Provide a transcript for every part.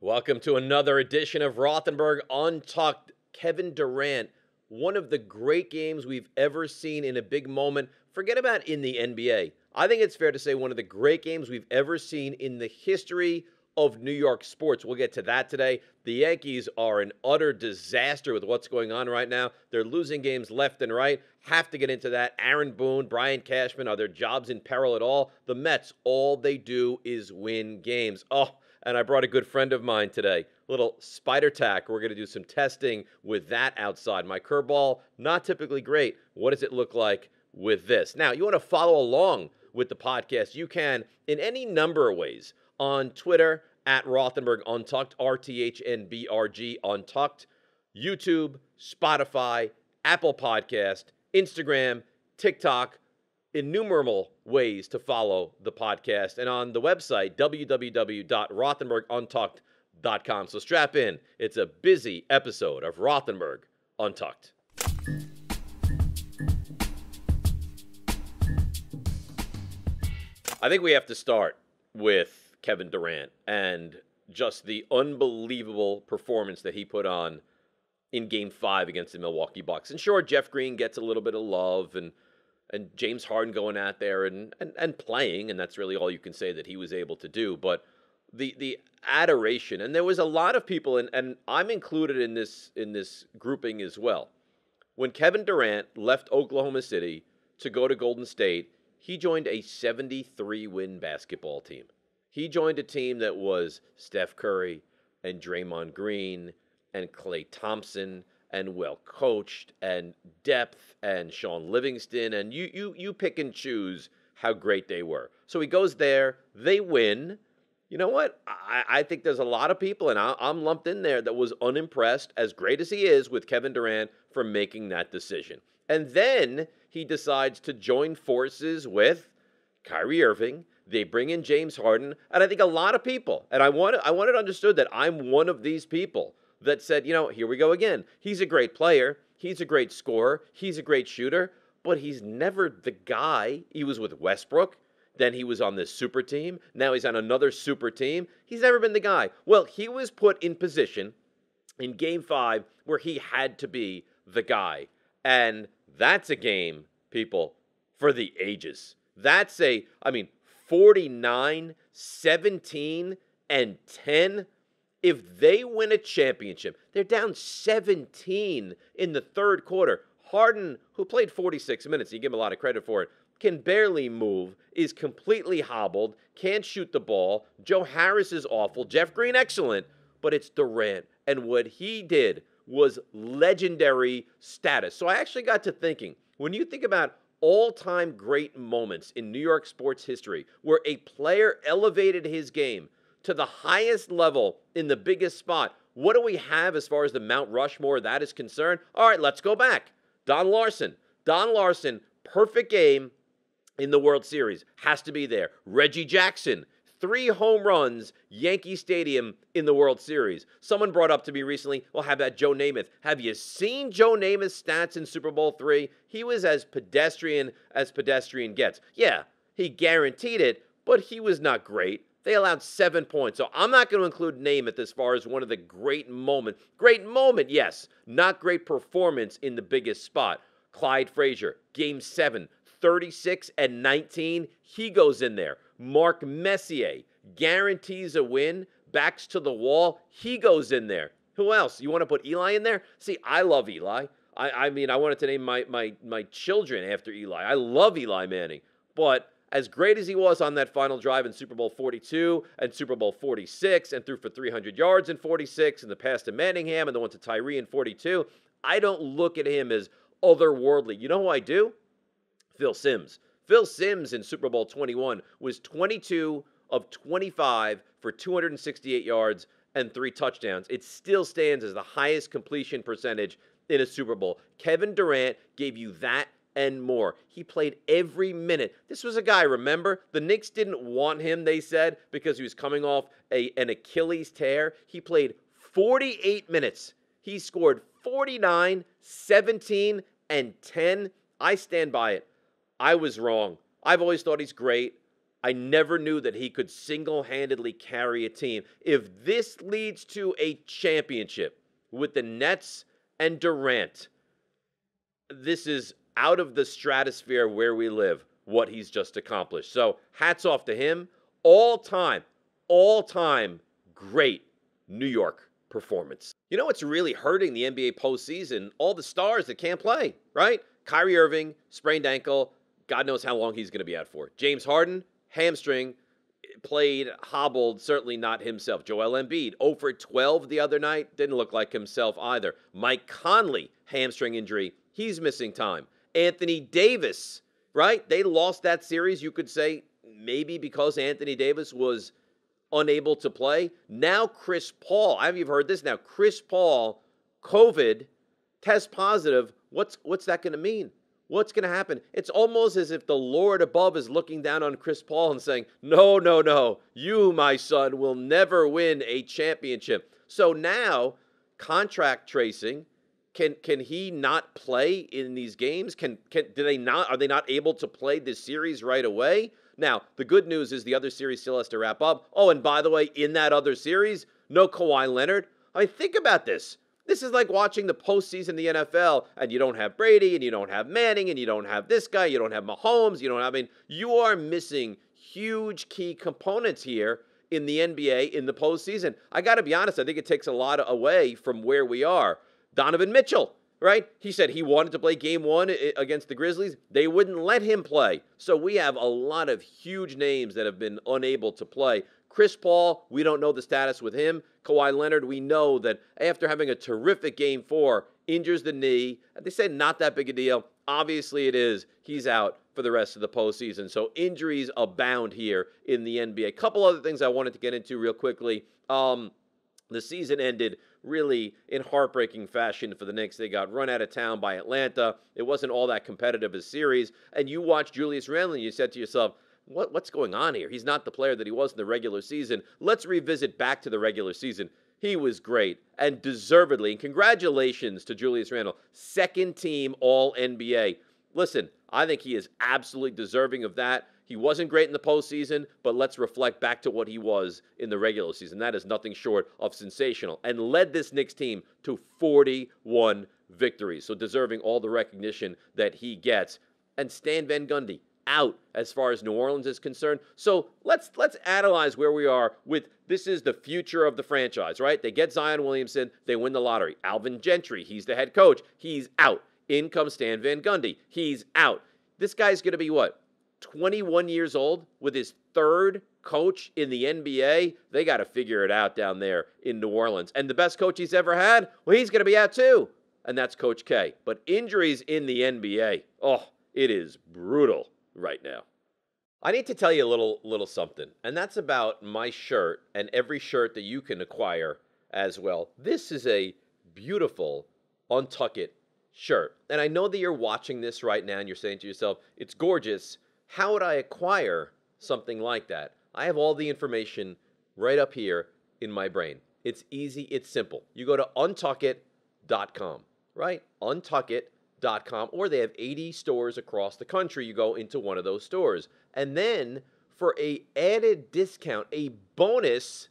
Welcome to another edition of Rothenberg Untucked. Kevin Durant, one of the great games we've ever seen in a big moment. Forget about in the NBA. I think it's fair to say one of the great games we've ever seen in the history of New York sports. We'll get to that today. The Yankees are an utter disaster with what's going on right now. They're losing games left and right. Have to get into that. Aaron Boone, Brian Cashman, are their jobs in peril at all? The Mets, all they do is win games. And I brought a good friend of mine today, little Spider Tack. We're going to do some testing with that outside. My curveball, not typically great. What does it look like with this? Now, you want to follow along with the podcast, you can in any number of ways. On Twitter, at Rothenberg Untucked, RTHNBRG Untucked, YouTube, Spotify, Apple Podcast, Instagram, TikTok, innumerable ways to follow the podcast, and on the website, www.rothenberguntucked.com. So strap in. It's a busy episode of Rothenberg Untucked. I think we have to start with Kevin Durant and just the unbelievable performance that he put on in Game 5 against the Milwaukee Bucks. And sure, Jeff Green gets a little bit of love, and James Harden going out there and playing, and that's really all you can say that he was able to do. But the adoration, and there was a lot of people, and I'm included in this grouping as well. When Kevin Durant left Oklahoma City to go to Golden State, he joined a 73-win basketball team. He joined a team that was Steph Curry and Draymond Green and Klay Thompson and well-coached and depth and Sean Livingston, and you pick and choose how great they were. So he goes there, they win. You know what? I think there's a lot of people, and I'm lumped in there, that was unimpressed, as great as he is, with Kevin Durant for making that decision. And then he decides to join forces with Kyrie Irving. They bring in James Harden, and I think a lot of people, and I want it understood that I'm one of these people that said, here we go again. He's a great player. He's a great scorer. He's a great shooter, but he's never the guy. He was with Westbrook. Then he was on this super team. Now he's on another super team. He's never been the guy. Well, he was put in position in Game 5 where he had to be the guy. And that's a game, people, for the ages. That's 49, 17, and 10. If they win a championship, they're down 17 in the third quarter. Harden, who played 46 minutes, you give him a lot of credit for it, can barely move, is completely hobbled, can't shoot the ball. Joe Harris is awful. Jeff Green, excellent. But it's Durant. And what he did was legendary status. So I actually got to thinking, when you think about all-time great moments in New York sports history where a player elevated his game to the highest level in the biggest spot, what do we have as far as the Mount Rushmore of that is concerned? All right, let's go back. Don Larson, perfect game in the World Series. Has to be there. Reggie Jackson, 3 home runs, Yankee Stadium in the World Series. Someone brought up to me recently, well, how about Joe Namath? Have you seen Joe Namath's stats in Super Bowl III? He was as pedestrian gets. Yeah, he guaranteed it, but he was not great. They allowed 7 points. So I'm not going to include Namath as far as one of the great moment. Great moment, yes. Not great performance in the biggest spot. Clyde Frazier, Game 7, 36 and 19. He goes in there. Mark Messier guarantees a win, backs to the wall. He goes in there. Who else? You want to put Eli in there? See, I love Eli. I wanted to name my children after Eli. I love Eli Manning. But as great as he was on that final drive in Super Bowl 42 and Super Bowl 46 and threw for 300 yards in 46 and the pass to Manningham and the one to Tyree in 42, I don't look at him as otherworldly. You know who I do? Phil Simms. Phil Simms in Super Bowl 21 was 22 of 25 for 268 yards and 3 touchdowns. It still stands as the highest completion percentage in a Super Bowl. Kevin Durant gave you that and more. He played every minute. This was a guy, remember? The Knicks didn't want him, they said, because he was coming off an Achilles tear. He played 48 minutes. He scored 49, 17, and 10. I stand by it. I was wrong. I've always thought he's great. I never knew that he could single-handedly carry a team. If this leads to a championship with the Nets and Durant, this is out of the stratosphere where we live, what he's just accomplished. So hats off to him. All-time great New York performance. You know what's really hurting the NBA postseason? All the stars that can't play, right? Kyrie Irving, sprained ankle. God knows how long he's going to be out for. James Harden, hamstring, played hobbled, certainly not himself. Joel Embiid, 0 for 12 the other night, didn't look like himself either. Mike Conley, hamstring injury, he's missing time. Anthony Davis, right? They lost that series, you could say, maybe because Anthony Davis was unable to play. Now Chris Paul, I haven't heard this now. Chris Paul, COVID, test positive. What's that going to mean? What's going to happen? It's almost as if the Lord above is looking down on Chris Paul and saying, no, no, no, you, my son, will never win a championship. So now, contract tracing, can he not play in these games? Are they not able to play this series right away? Now, the good news is the other series still has to wrap up. Oh, and by the way, in that other series, no Kawhi Leonard. I mean, think about this. This is like watching the postseason in the NFL, and you don't have Brady, and you don't have Manning, and you don't have this guy, you don't have Mahomes, you are missing huge key components here in the NBA in the postseason. I got to be honest, I think it takes a lot away from where we are. Donovan Mitchell, right? He said he wanted to play game one against the Grizzlies. They wouldn't let him play. So we have a lot of huge names that have been unable to play. Chris Paul, we don't know the status with him. Kawhi Leonard, we know that after having a terrific game 4, injures the knee. They said not that big a deal. Obviously it is. He's out for the rest of the postseason. So injuries abound here in the NBA. A couple other things I wanted to get into real quickly. The season ended really in heartbreaking fashion for the Knicks. They got run out of town by Atlanta. It wasn't all that competitive a series. And you watched Julius Randle and you said to yourself, what's going on here? He's not the player that he was in the regular season. Let's revisit back to the regular season. He was great and deservedly. And congratulations to Julius Randle, second team All-NBA. Listen, I think he is absolutely deserving of that. He wasn't great in the postseason, but let's reflect back to what he was in the regular season. That is nothing short of sensational and led this Knicks team to 41 victories. So deserving all the recognition that he gets. And Stan Van Gundy, out as far as New Orleans is concerned. So let's analyze where we are with this is the future of the franchise, right? They get Zion Williamson, they win the lottery. Alvin Gentry, he's the head coach. He's out. In comes Stan Van Gundy. He's out. This guy's going to be what? 21 years old with his third coach in the NBA. They got to figure it out down there in New Orleans. And the best coach he's ever had, well, he's going to be out too. And that's Coach K. But injuries in the NBA, oh, it is brutal right now. I need to tell you a little something, and that's about my shirt and every shirt that you can acquire as well. This is a beautiful Untucked shirt, and I know that you're watching this right now and you're saying to yourself, it's gorgeous. How would I acquire something like that? I have all the information right up here in my brain. It's easy, it's simple. You go to untuckit.com, right? Untuckit.com, or they have 80 stores across the country. You go into one of those stores. And then for a added discount, a bonus,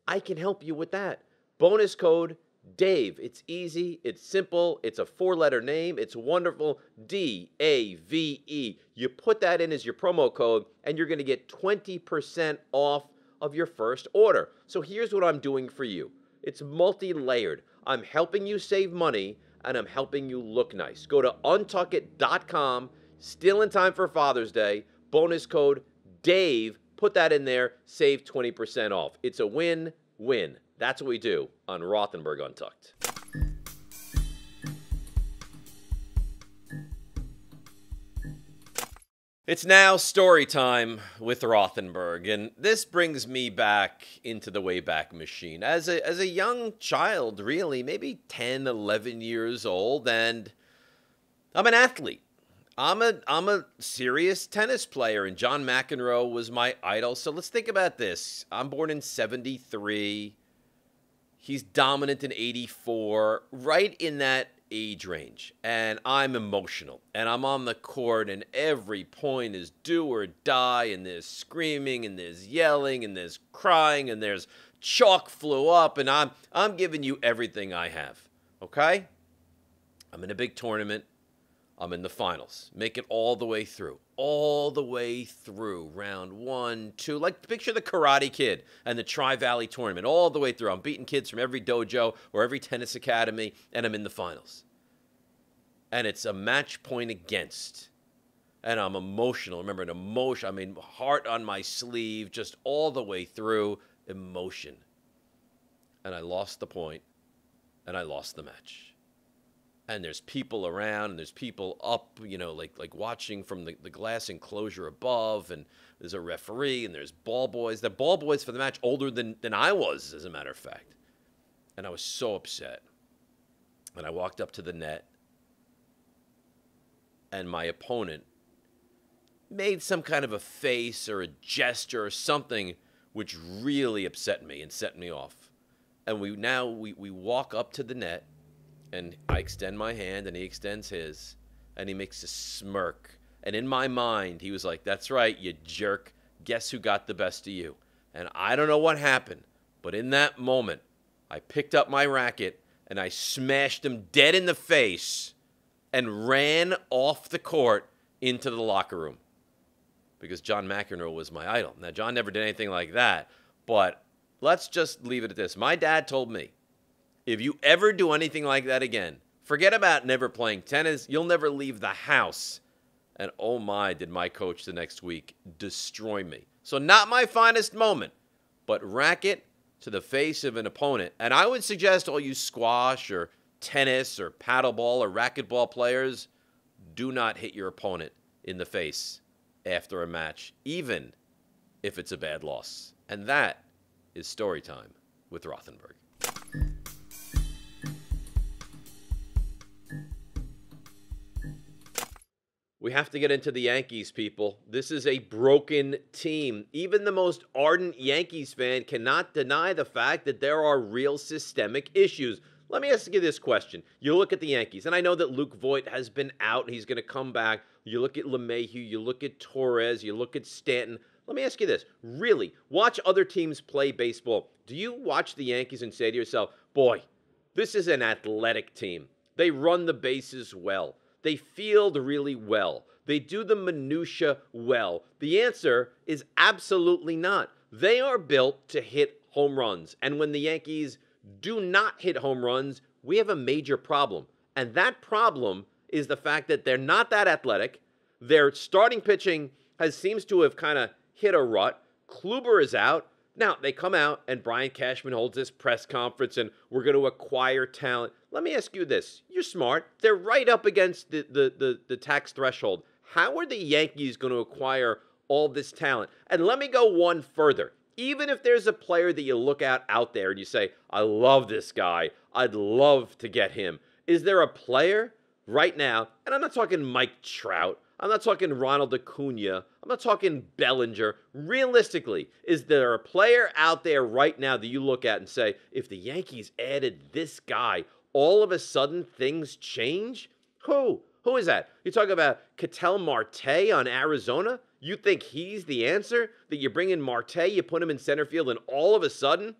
I can help you with that. Bonus code Dave. It's easy, it's simple, it's a 4-letter name, it's wonderful. D-A-V-E. You put that in as your promo code, and you're going to get 20% off of your first order. So here's what I'm doing for you. It's multi-layered. I'm helping you save money, and I'm helping you look nice. Go to untuckit.com, still in time for Father's Day. Bonus code Dave. Put that in there, save 20% off. It's a win-win. That's what we do on Rothenberg Untucked. It's now story time with Rothenberg, and this brings me back into the Wayback Machine. As a young child, really, maybe 10, 11 years old, and I'm an athlete. I'm a serious tennis player, and John McEnroe was my idol. So let's think about this. I'm born in 73. He's dominant in 84. Right in that age range, and I'm emotional, and I'm on the court, and every point is do or die, and there's screaming, and there's yelling, and there's crying, and there's chalk flew up, and I'm giving you everything I have, okay? I'm in a big tournament. I'm in the finals. Make it all the way through. All the way through. Round 1, 2. Like, picture the Karate Kid and the Tri-Valley tournament. All the way through. I'm beating kids from every dojo or every tennis academy, and I'm in the finals. And it's a match point against. And I'm emotional. Remember, heart on my sleeve, just all the way through. Emotion. And I lost the point, and I lost the match. And there's people around, and there's people up, like watching from the glass enclosure above, and there's a referee, and there's ball boys. The ball boys for the match older than I was, as a matter of fact. And I was so upset. And I walked up to the net, and my opponent made some kind of a face or a gesture or something which really upset me and set me off. And we walk up to the net, and I extend my hand, and he extends his, and he makes a smirk. And in my mind, he was like, "That's right, you jerk. Guess who got the best of you?" And I don't know what happened, but in that moment, I picked up my racket, and I smashed him dead in the face and ran off the court into the locker room because John McEnroe was my idol. Now, John never did anything like that, but let's just leave it at this. My dad told me, if you ever do anything like that again, forget about never playing tennis. You'll never leave the house. And oh my, did my coach the next week destroy me. So not my finest moment, but racket to the face of an opponent. And I would suggest all you squash or tennis or paddleball or racquetball players, do not hit your opponent in the face after a match, even if it's a bad loss. And that is story time with Rothenberg. We have to get into the Yankees, people. This is a broken team. Even the most ardent Yankees fan cannot deny the fact that there are real systemic issues. Let me ask you this question. You look at the Yankees, and I know that Luke Voit has been out, and he's going to come back. You look at LeMahieu, you look at Torres, you look at Stanton. Let me ask you this. Really, watch other teams play baseball. Do you watch the Yankees and say to yourself, boy, this is an athletic team. They run the bases well. They field really well. They do the minutia well. The answer is absolutely not. They are built to hit home runs. And when the Yankees do not hit home runs, we have a major problem. And that problem is the fact that they're not that athletic. Their starting pitching seems to have kind of hit a rut. Kluber is out. Now, they come out, and Brian Cashman holds this press conference, and we're going to acquire talent. Let me ask you this. You're smart. They're right up against the tax threshold. How are the Yankees going to acquire all this talent? And let me go one further. Even if there's a player that you look at out there and you say, I love this guy, I'd love to get him. Is there a player right now, and I'm not talking Mike Trout, I'm not talking Ronald Acuna, I'm not talking Bellinger. Realistically, is there a player out there right now that you look at and say, if the Yankees added this guy, all of a sudden things change? Who? Who is that? You talk about Ketel Marte on Arizona? You think he's the answer? That you bring in Marte, you put him in center field, and all of a sudden,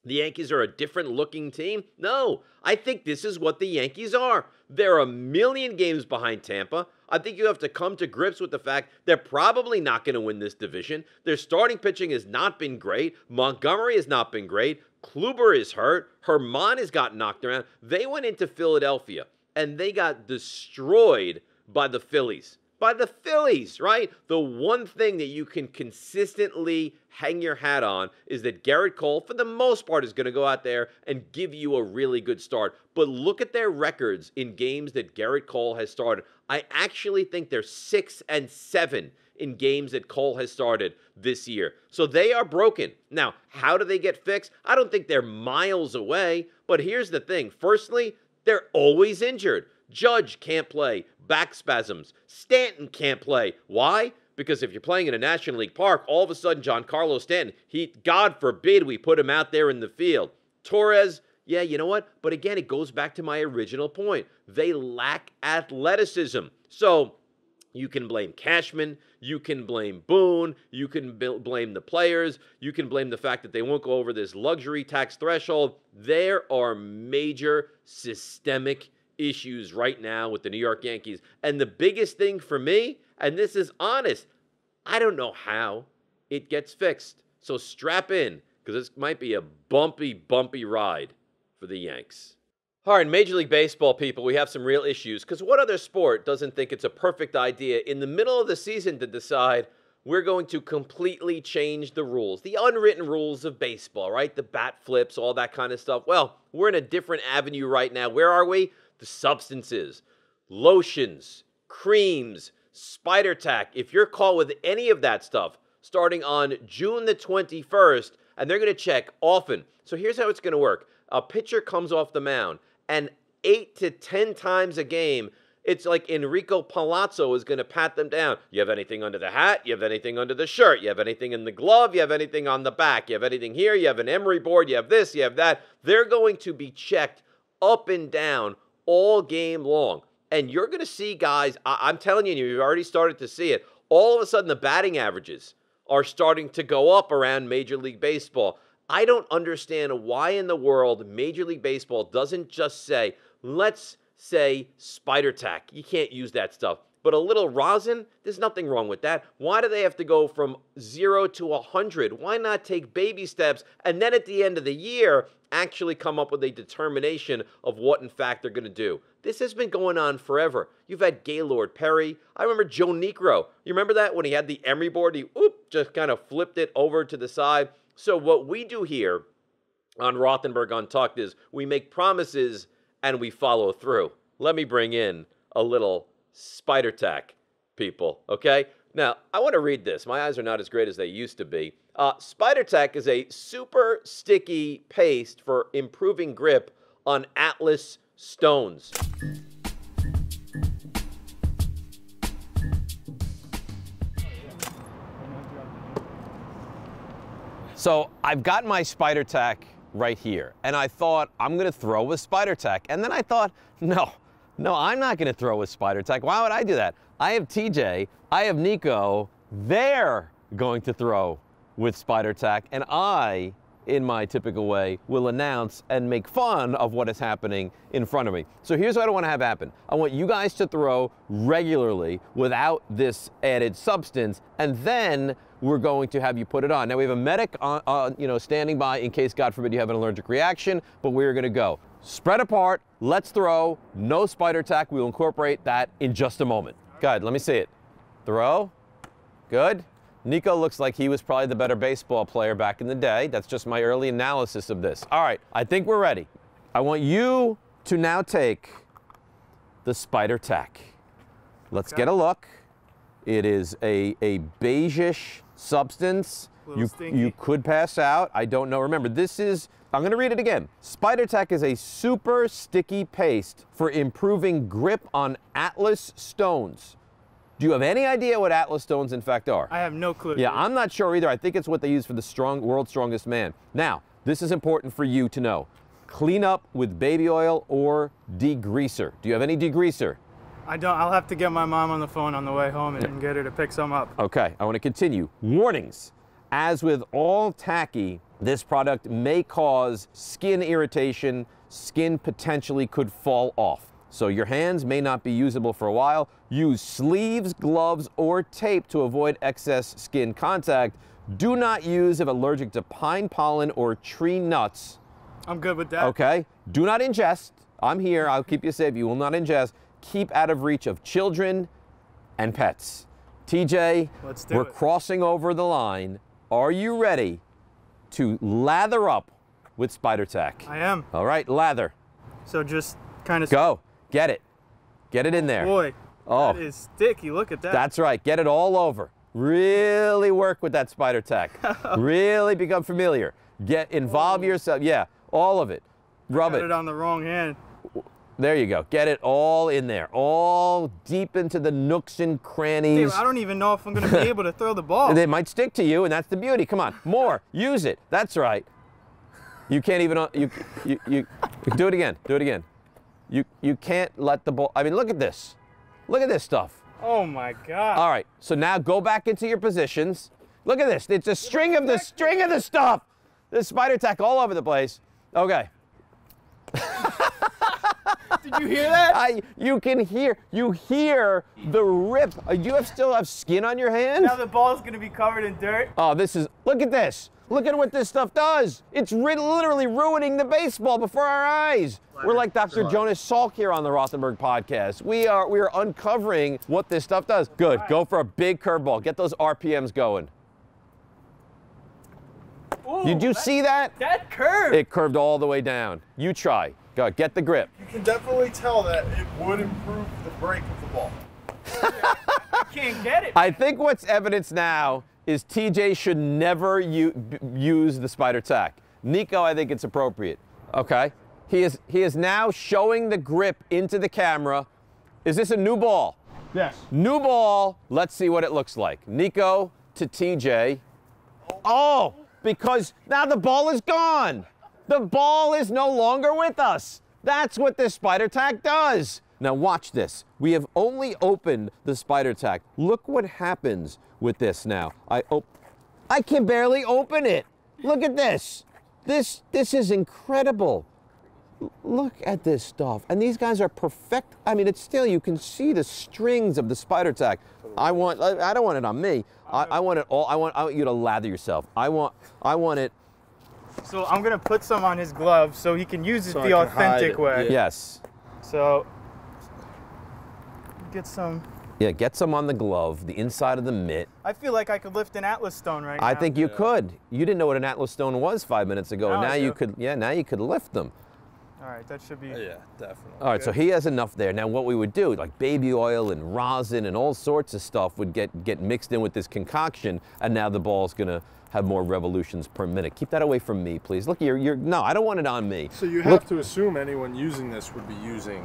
the Yankees are a different looking team? No, I think this is what the Yankees are. They're a million games behind Tampa. I think you have to come to grips with the fact they're probably not going to win this division. Their starting pitching has not been great. Montgomery has not been great. Kluber is hurt. Herman has got knocked around. They went into Philadelphia, and they got destroyed by the Phillies. By the Phillies, right? The one thing that you can consistently hang your hat on is that Garrett Cole, for the most part, is going to go out there and give you a really good start. But look at their records in games that Garrett Cole has started. I actually think they're 6-7 in games that Cole has started this year. So they are broken. Now, how do they get fixed? I don't think they're miles away. But here's the thing. Firstly, they're always injured. Judge can't play. Back spasms. Stanton can't play. Why? Because if you're playing in a National League park, all of a sudden, Giancarlo Stanton, God forbid we put him out there in the field. Torres, Yeah, you know what? But again, it goes back to my original point. They lack athleticism. So you can blame Cashman, you can blame Boone, you can blame the players, you can blame the fact that they won't go over this luxury tax threshold. There are major systemic issues right now with the New York Yankees. And the biggest thing for me, and this is honest, I don't know how it gets fixed. So strap in, because this might be a bumpy ride for the Yanks. All right, Major League Baseball people, we have some real issues, because what other sport doesn't think it's a perfect idea in the middle of the season to decide we're going to completely change the rules, the unwritten rules of baseball, right? The bat flips, all that kind of stuff. Well, we're in a different avenue right now. Where are we? The substances, lotions, creams, Spider Tack. If you're caught with any of that stuff starting on June the 21st, and they're going to check often. So here's how it's going to work. A pitcher comes off the mound, and 8 to 10 times a game, it's like Enrico Palazzo is going to pat them down. You have anything under the hat? You have anything under the shirt? You have anything in the glove? You have anything on the back? You have anything here? You have an emery board? You have this? You have that? They're going to be checked up and down all game long. And you're going to see guys, I'm telling you, you've already started to see it. All of a sudden, the batting averages are starting to go up around Major League Baseball. I don't understand why in the world Major League Baseball doesn't just say, let's say Spider Tack. You can't use that stuff. But a little rosin, there's nothing wrong with that. Why do they have to go from 0 to 100? Why not take baby steps and then at the end of the year actually come up with a determination of what in fact they're going to do? This has been going on forever. You've had Gaylord Perry. I remember Joe Negro. You remember that when he had the emery board? He just kind of flipped it over to the side. So what we do here on Rothenberg Untucked is we make promises and we follow through. Let me bring in a little Spider Tack, people, okay? Now, I want to read this. My eyes are not as great as they used to be. Spider Tack is a super sticky paste for improving grip on Atlas stones. So I've got my Spider Tack right here, and I thought I'm going to throw with Spider Tack. And then I thought, no, I'm not going to throw with Spider Tack. Why would I do that? I have TJ, I have Nico. They're going to throw with Spider Tack, and I, in my typical way, will announce and make fun of what is happening in front of me. So here's what I want to have happen. I want you guys to throw regularly without this added substance, and then we're going to have you put it on. Now we have a medic standing by in case, God forbid, you have an allergic reaction, but we're going to go. Spread apart, let's throw, no Spider Tack. We'll incorporate that in just a moment. Go ahead, let me see it. Throw, good. Nico looks like he was probably the better baseball player back in the day. That's just my early analysis of this. All right, I think we're ready. I want you to now take the Spider Tack. Let's get a look. It is a beige-ish substance. You could pass out. I don't know. Remember, this is, I'm going to read it again. Spider Tack is a super sticky paste for improving grip on Atlas stones. Do you have any idea what Atlas stones in fact are? I have no clue. Yeah, I'm not sure either. I think it's what they use for the world's strongest man. Now, this is important for you to know. Clean up with baby oil or degreaser. Do you have any degreaser? I don't. I'll have to get my mom on the phone on the way home and get her to pick some up. Okay, I want to continue. Warnings. As with all tacky, this product may cause skin irritation. Skin potentially could fall off. So your hands may not be usable for a while. Use sleeves, gloves, or tape to avoid excess skin contact. Do not use if allergic to pine pollen or tree nuts. I'm good with that. Okay. Do not ingest. I'm here. I'll keep you safe. You will not ingest. Keep out of reach of children and pets. TJ, we're crossing over the line. Are you ready to lather up with Spider Tack? I am. All right, lather. So just kind of... Go. Get it. Get it in there. Boy, that is sticky. Look at that. That's right. Get it all over. Really work with that Spider Tack. Really become familiar. Involve yourself. Yeah, all of it. Rub it. Got it on the wrong hand. There you go. Get it all in there. All deep into the nooks and crannies. Dude, I don't even know if I'm going to be able to throw the ball. They might stick to you, and that's the beauty. Come on. More. Use it. That's right. You can't even, you do it again, do it again. You can't let the ball, I mean, look at this. Look at this stuff. Oh my God. All right, so now go back into your positions. Look at this, it's a string of the stuff. There's Spider Tack all over the place. Okay. Did you hear that? You hear the rip. Still have skin on your hands? Now the ball's gonna be covered in dirt. Oh, look at this. Look at what this stuff does. It's literally ruining the baseball before our eyes. We're like Dr. Jonas Salk here on the Rothenberg podcast. We are uncovering what this stuff does. Good, go for a big curveball. Get those RPMs going. Ooh, Did you see that? That curved. It curved all the way down. You try. Go, get the grip. You can definitely tell that it would improve the break of the ball. I can't get it. I think what's evidence now is TJ should never use the Spider Tack. Nico, I think it's appropriate. Okay. He is now showing the grip into the camera. Is this a new ball? Yes. New ball. Let's see what it looks like. Nico to TJ. Oh, because now the ball is gone. The ball is no longer with us. That's what this Spider Tack does. Now watch this. We have only opened the Spider Tack. Look what happens with this now. I can barely open it. Look at this. This is incredible. Look at this stuff. And these guys are perfect. I mean, it's still, you can see the strings of the Spider Tack. I don't want it on me. I want it all. I want you to lather yourself. I want it. So I'm gonna put some on his glove so he can use it the authentic way. Yeah. Yes. So get some. Yeah, get some on the glove, the inside of the mitt. I feel like I could lift an Atlas stone right now. I think you could. You didn't know what an Atlas stone was 5 minutes ago. Now Now I you do. could. Yeah, now you could lift them. All right, that should be. Yeah, definitely. All right, so he has enough there. Now what we would do, like baby oil and rosin and all sorts of stuff would get mixed in with this concoction, and now the ball's gonna have more revolutions per minute. Keep that away from me, please. Look, no, I don't want it on me. So you have to assume anyone using this would be using.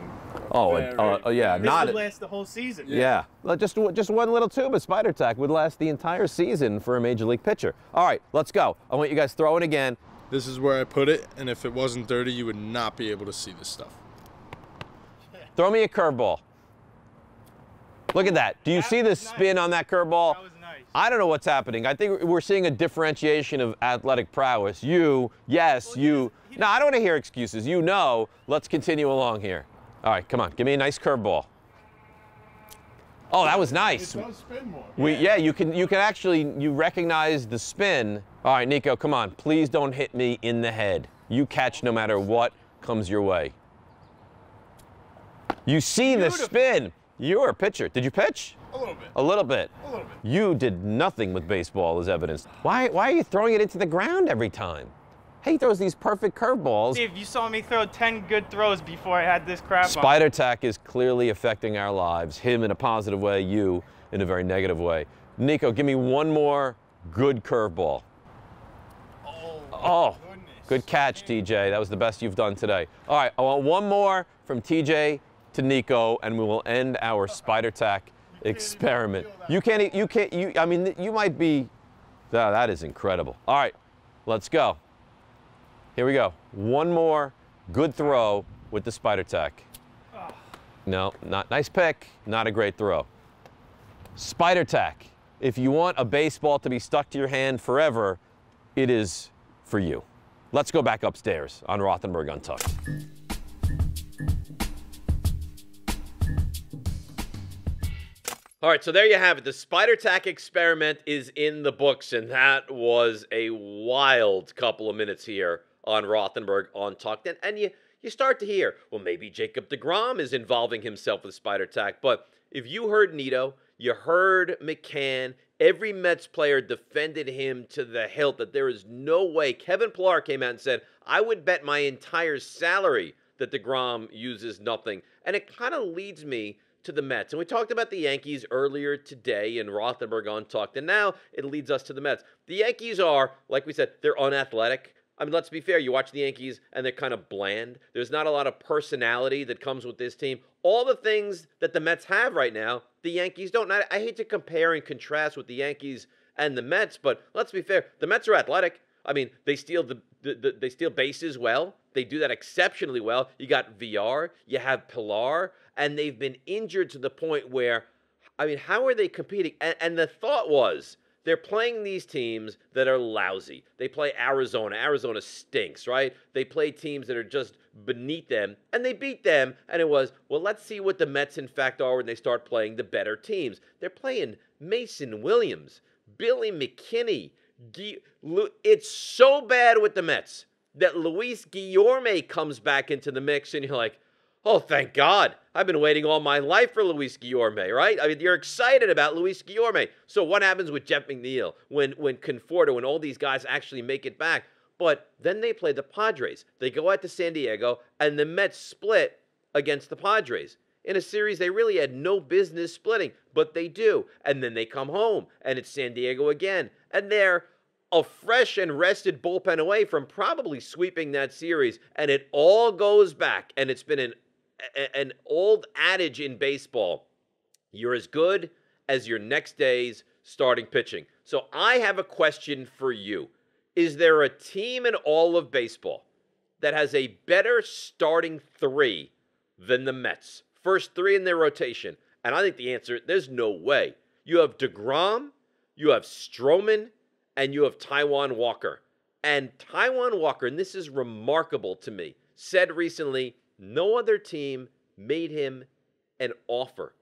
Yeah, This not would last the whole season. Yeah, well, just one little tube of Spider Tack would last the entire season for a major league pitcher. All right, let's go. I want you guys throwing again. This is where I put it, and if it wasn't dirty, you would not be able to see this stuff. Throw me a curveball. Look at that. Do you see the spin on that curveball? That was nice. I don't know what's happening. I think we're seeing a differentiation of athletic prowess. You. No, I don't want to hear excuses. You know. Let's continue along here. All right, come on. Give me a nice curveball. Oh, that was nice. It does spin more. You can actually, you recognize the spin. All right, Nico, come on. Please don't hit me in the head. You catch no matter what comes your way. You see the spin. You're a pitcher. Did you pitch? A little bit. A little bit. A little bit. You did nothing with baseball as evidence. Why are you throwing it into the ground every time? He throws these perfect curveballs. Steve, you saw me throw 10 good throws before I had this crap on. Spider Tack is clearly affecting our lives. Him in a positive way, you in a very negative way. Nico, give me one more good curveball. Oh, good catch, TJ. That was the best you've done today. All right, I want one more from TJ to Nico, and we will end our Spider Tack experiment. I mean, you might be, that is incredible. All right, let's go. Here we go. One more good throw with the Spider Tack. No, not nice pick, not a great throw. Spider Tack. If you want a baseball to be stuck to your hand forever, it is for you. Let's go back upstairs on Rothenberg Untucked. All right, so there you have it. The Spider Tack experiment is in the books, and that was a wild couple of minutes here on Rothenberg Untucked. And you start to hear, well, maybe Jacob deGrom is involving himself with Spider Tack. But if you heard Nito, you heard McCann, every Mets player defended him to the hilt that there is no way. Kevin Pillar came out and said, I would bet my entire salary that deGrom uses nothing. And it kind of leads me to the Mets. And we talked about the Yankees earlier today in Rothenberg Untucked, and now it leads us to the Mets. The Yankees are, like we said, they're unathletic. I mean, let's be fair. You watch the Yankees, and they're kind of bland. There's not a lot of personality that comes with this team. All the things that the Mets have right now, the Yankees don't. I hate to compare and contrast with the Yankees and the Mets, but let's be fair. The Mets are athletic. I mean, they steal they steal bases well. They do that exceptionally well. You got VR, you have Pilar, and they've been injured to the point where, I mean, how are they competing? And the thought was, they're playing these teams that are lousy. They play Arizona. Arizona stinks, right? They play teams that are just beneath them, and they beat them. And it was, well, let's see what the Mets, in fact, are when they start playing the better teams. They're playing Mason Williams, Billy McKinney. It's so bad with the Mets that Luis Guillorme comes back into the mix, and you're like, oh, thank God. I've been waiting all my life for Luis Guillorme, right? I mean, you're excited about Luis Guillorme. So what happens with Jeff McNeil, when Conforto, when all these guys actually make it back? But then they play the Padres. They go out to San Diego, and the Mets split against the Padres in a series they really had no business splitting, but they do. And then they come home, and it's San Diego again. And they're a fresh and rested bullpen away from probably sweeping that series, and it all goes back, and it's been an old adage in baseball. You're as good as your next day's starting pitching. So I have a question for you. Is there a team in all of baseball that has a better starting three than the Mets? First three in their rotation. And I think the answer, there's no way. You have DeGrom, you have Stroman, and you have Taijuan Walker. And Taijuan Walker, and this is remarkable to me, said recently, no other team made him an offer.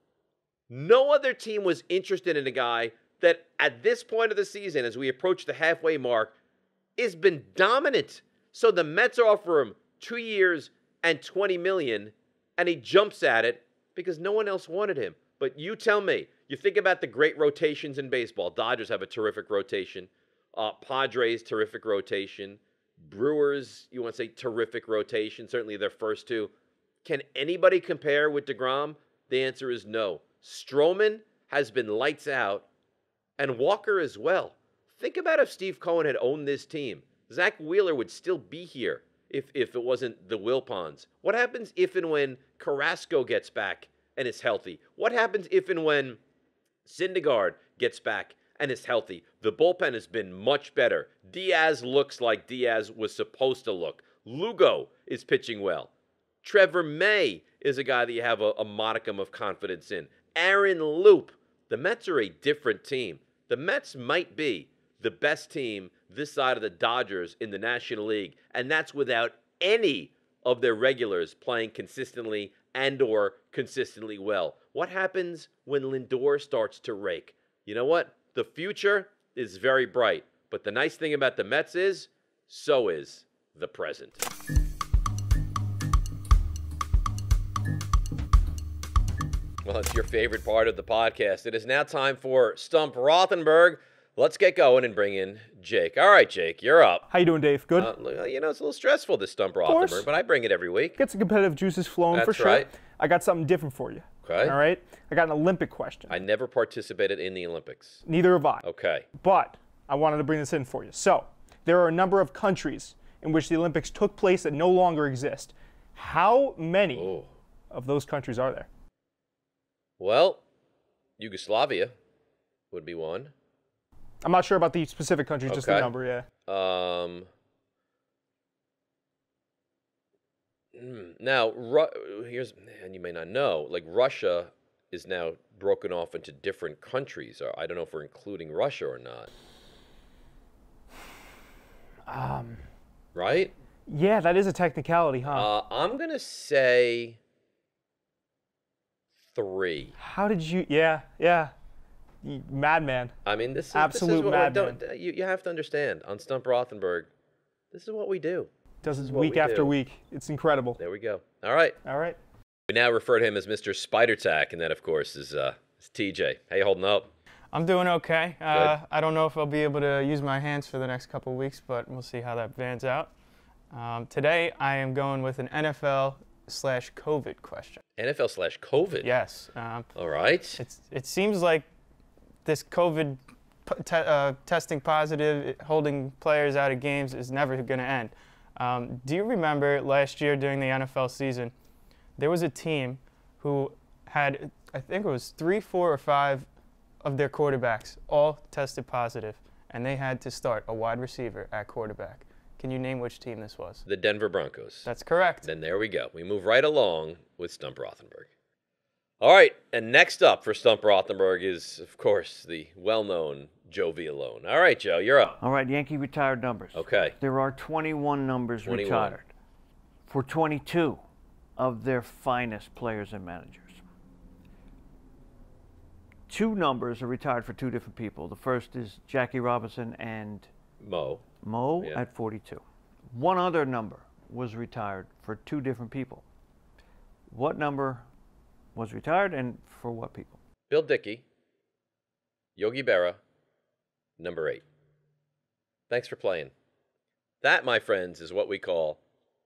No other team was interested in a guy that at this point of the season, as we approach the halfway mark, has been dominant. So the Mets offer him 2 years and $20 million, and he jumps at it because no one else wanted him. But you tell me, you think about the great rotations in baseball. Dodgers have a terrific rotation. Padres, terrific rotation. Brewers, you want to say terrific rotation, certainly their first two. Can anybody compare with DeGrom? The answer is no. Stroman has been lights out, and Walker as well. Think about if Steve Cohen had owned this team. Zach Wheeler would still be here if it wasn't the Wilpons. What happens if and when Carrasco gets back and is healthy? What happens if and when Syndergaard gets back and is healthy? The bullpen has been much better. Diaz looks like Diaz was supposed to look. Lugo is pitching well. Trevor May is a guy that you have a modicum of confidence in. Aaron Loop. The Mets are a different team. The Mets might be the best team this side of the Dodgers in the National League, and that's without any of their regulars playing consistently and or consistently well. What happens when Lindor starts to rake? You know what? The future is very bright, but the nice thing about the Mets is, so is the present. Well, it's your favorite part of the podcast. It is now time for Stump Rothenberg. Let's get going and bring in Jake. All right, Jake, you're up. How you doing, Dave? Good? You know, it's a little stressful, this Stump Rothenberg, but I bring it every week. Get some competitive juices flowing for sure. That's right. I got something different for you. Okay. All right? I got an Olympic question. I never participated in the Olympics. Neither have I. Okay. But I wanted to bring this in for you. So, there are a number of countries in which the Olympics took place that no longer exist. How many of those countries are there? Well, Yugoslavia would be one. I'm not sure about the specific countries, just the number, yeah. Now, here's, and you may not know, like Russia is now broken off into different countries. I don't know if we're including Russia or not. Right? Yeah, that is a technicality, huh? I'm going to say 3. How did you, yeah. Madman. I mean, this is absolute madman. You have to understand, on Stump Rothenberg, this is what we do. Does it week after week. It's incredible. There we go. All right. We now refer to him as Mr. Spider Tack, and that, of course, is TJ. How you holding up? I'm doing okay. I don't know if I'll be able to use my hands for the next couple of weeks, but we'll see how that pans out. Today, I am going with an NFL/COVID question. NFL/COVID? Yes. All right. It seems like this COVID testing positive, holding players out of games is never going to end. Do you remember last year during the NFL season, there was a team who had, I think it was 3, 4, or 5 of their quarterbacks all tested positive. and they had to start a wide receiver at quarterback. Can you name which team this was? The Denver Broncos. That's correct. Then there we go. We move right along with Stump Rothenberg. All right, and next up for Stump Rothenberg is, of course, the well-known Joe Villalone. All right, Joe, you're up. All right, Yankee retired numbers. Okay. There are 21 numbers 21. retired for 22 of their finest players and managers. 2 numbers are retired for 2 different people. The first is Jackie Robinson and Mo yeah. at 42. 1 other number was retired for 2 different people. What number was retired and for what people? Bill Dickey, Yogi Berra, number 8. Thanks for playing. That, my friends, is what we call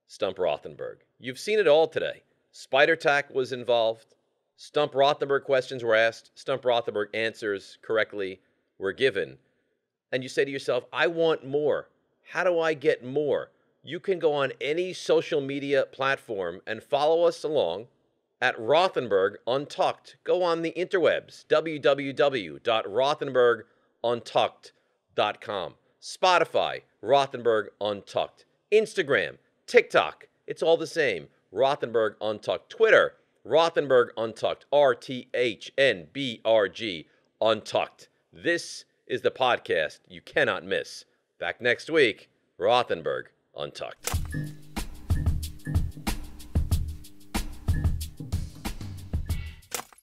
Stump Rothenberg. You've seen it all today. Spider Tack was involved. Stump Rothenberg questions were asked. Stump Rothenberg answers correctly were given. And you say to yourself, I want more. How do I get more? You can go on any social media platform and follow us along at Rothenberg Untucked. Go on the interwebs, www.rothenberguntucked.com. Spotify, Rothenberg Untucked. Instagram, TikTok, it's all the same. Rothenberg Untucked. Twitter, Rothenberg Untucked. RTHNBRG Untucked. This is the podcast you cannot miss. Back next week, Rothenberg Untucked.